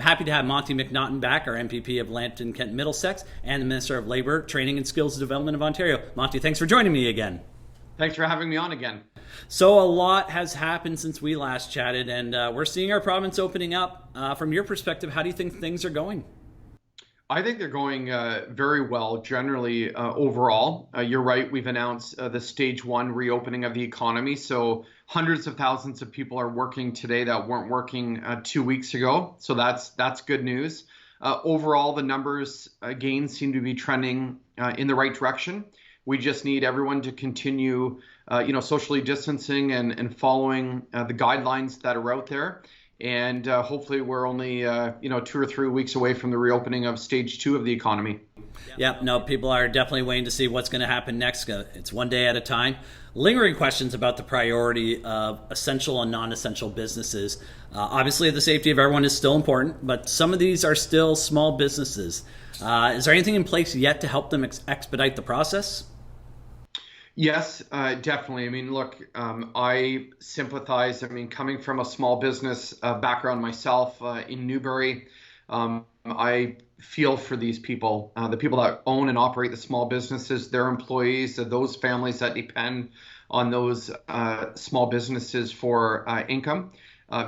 happy to have Monte McNaughton back, our MPP of Lambton-Kent Middlesex, and the Minister of Labour, Training and Skills Development of Ontario. Monte, thanks for joining me again. Thanks for having me on again. So a lot has happened since we last chatted, and we're seeing our province opening up. From your perspective, how do you think things are going? I think they're going very well generally overall. You're right, we've announced the stage one reopening of the economy. So hundreds of thousands of people are working today that weren't working 2 weeks ago. So that's good news. Overall, the numbers again seem to be trending in the right direction. We just need everyone to continue socially distancing and following the guidelines that are out there. And hopefully we're only 2 or 3 weeks away from the reopening of stage two of the economy. Yeah, no, people are definitely waiting to see what's going to happen next. It's one day at a time. Lingering questions about the priority of essential and non-essential businesses. Obviously, the safety of everyone is still important, but some of these are still small businesses. Is there anything in place yet to help them expedite the process? Yes, definitely. I mean, look, I sympathize. I mean, coming from a small business background myself in Newbury, I feel for these people, the people that own and operate the small businesses, their employees, those families that depend on those small businesses for income.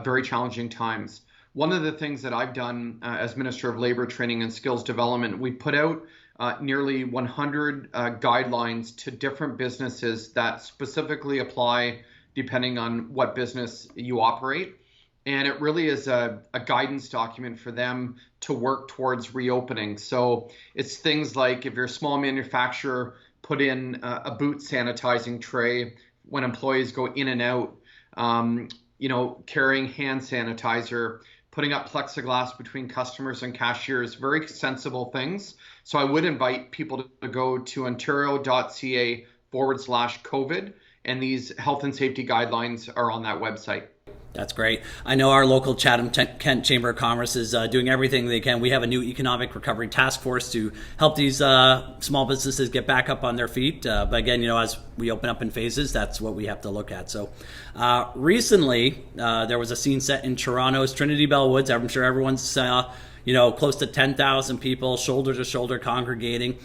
Very challenging times. One of the things that I've done as Minister of Labour, Training and Skills Development, we put out nearly 100 guidelines to different businesses that specifically apply depending on what business you operate. And it really is a guidance document for them to work towards reopening. So it's things like if you're a small manufacturer, put in a boot sanitizing tray when employees go in and out, carrying hand sanitizer, putting up plexiglass between customers and cashiers, very sensible things. So I would invite people to go to ontario.ca/COVID, and these health and safety guidelines are on that website. That's great. I know our local Chatham-Kent Chamber of Commerce is doing everything they can. We have a new economic recovery task force to help these small businesses get back up on their feet. But again, as we open up in phases, that's what we have to look at. So recently, there was a scene set in Toronto's Trinity Bellwoods. I'm sure everyone's close to 10,000 people, shoulder to shoulder, congregating.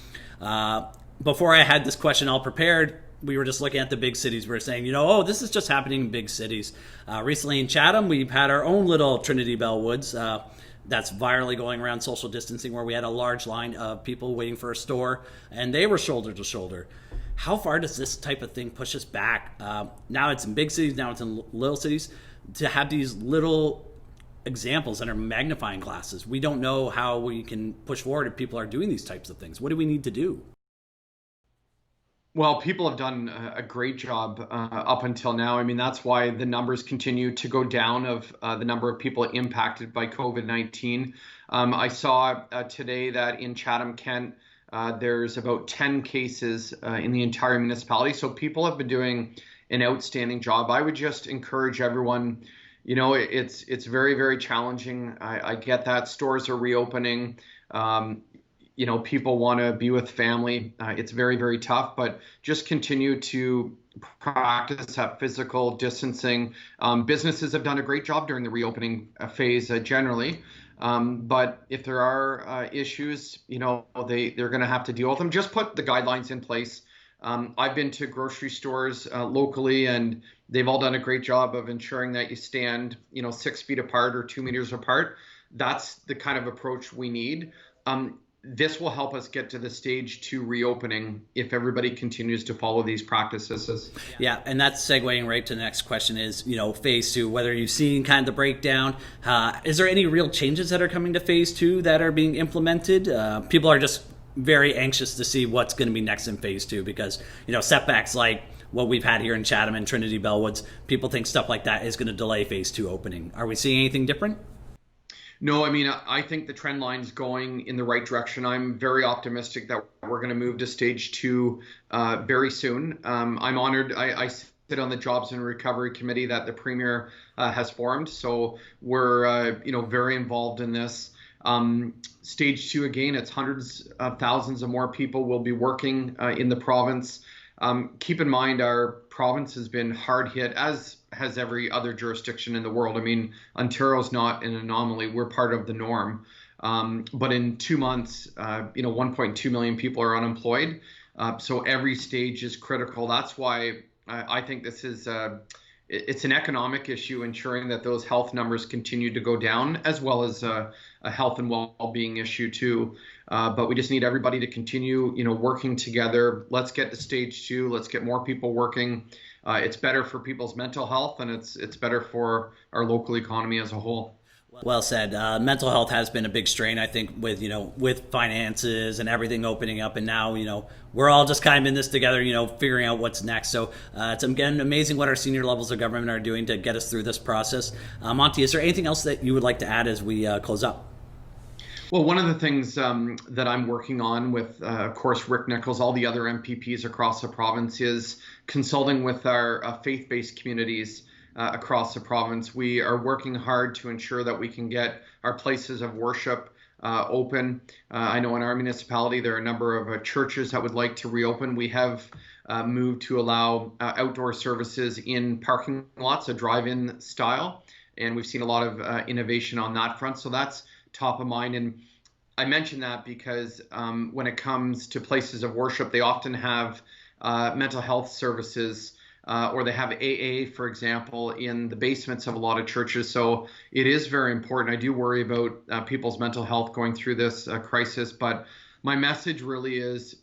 Before I had this question all prepared, we were just looking at the big cities. We were saying, this is just happening in big cities. Recently in Chatham, we've had our own little Trinity Bellwoods that's virally going around social distancing, where we had a large line of people waiting for a store, and they were shoulder to shoulder. How far does this type of thing push us back? Now it's in big cities, now it's in little cities. To have these little examples that are magnifying glasses, we don't know how we can push forward if people are doing these types of things. What do we need to do? Well, people have done a great job up until now. I mean, that's why the numbers continue to go down of the number of people impacted by COVID-19. I saw today that in Chatham-Kent, there's about 10 cases in the entire municipality. So people have been doing an outstanding job. I would just encourage everyone, it's very, very challenging. I get that stores are reopening. People want to be with family. It's very, very tough, but just continue to practice that physical distancing. Businesses have done a great job during the reopening phase generally. But if there are issues, they're going to have to deal with them. Just put the guidelines in place. I've been to grocery stores locally, and they've all done a great job of ensuring that you stand, 6 feet apart or 2 meters apart. That's the kind of approach we need. This will help us get to the stage two reopening if everybody continues to follow these practices. Yeah, and that's segueing right to the next question is, phase two, whether you've seen kind of the breakdown. Is there any real changes that are coming to phase two that are being implemented? People are just very anxious to see what's going to be next in phase two because, setbacks like what we've had here in Chatham and Trinity Bellwoods, people think stuff like that is going to delay phase two opening. Are we seeing anything different? No, I mean, I think the trend line's going in the right direction. I'm very optimistic that we're going to move to stage two very soon. I'm honored. I sit on the Jobs and Recovery Committee that the Premier has formed. So we're, very involved in this. Stage two, again, it's hundreds of thousands of more people will be working in the province. Keep in mind, our province has been hard hit, as has every other jurisdiction in the world. I mean, Ontario's not an anomaly. We're part of the norm. But in 2 months, 1.2 million people are unemployed. So every stage is critical. That's why I think this is it's an economic issue, ensuring that those health numbers continue to go down, as well as a health and well-being issue too. But we just need everybody to continue, working together. Let's get to stage 2. Let's get more people working. It's better for people's mental health, and it's better for our local economy as a whole. Well said. Mental health has been a big strain, I think, with finances and everything opening up, and now we're all just kind of in this together, figuring out what's next. So it's again amazing what our senior levels of government are doing to get us through this process. Monty, is there anything else that you would like to add as we close up? Well, one of the things that I'm working on with, of course, Rick Nichols, all the other MPPs across the province, is consulting with our faith-based communities across the province. We are working hard to ensure that we can get our places of worship open. I know in our municipality there are a number of churches that would like to reopen. We have moved to allow outdoor services in parking lots, a drive-in style, and we've seen a lot of innovation on that front. So that's top of mind. And I mention that because when it comes to places of worship, they often have mental health services or they have AA, for example, in the basements of a lot of churches. So it is very important. I do worry about people's mental health going through this crisis, but my message really is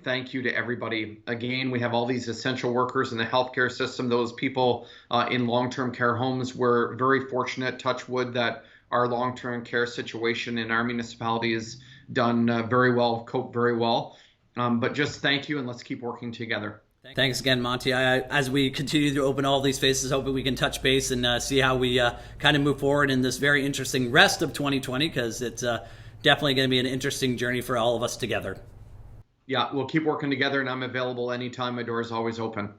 thank you to everybody. Again, we have all these essential workers in the healthcare system, those people in long-term care homes. We're very fortunate, touch wood, that our long-term care situation in our municipality is done very well, coped very well. But just thank you, and let's keep working together. Thanks again, Monty. As we continue to open all these spaces, hoping we can touch base and see how we kind of move forward in this very interesting rest of 2020, because it's definitely going to be an interesting journey for all of us together. Yeah, we'll keep working together, and I'm available anytime. My door is always open.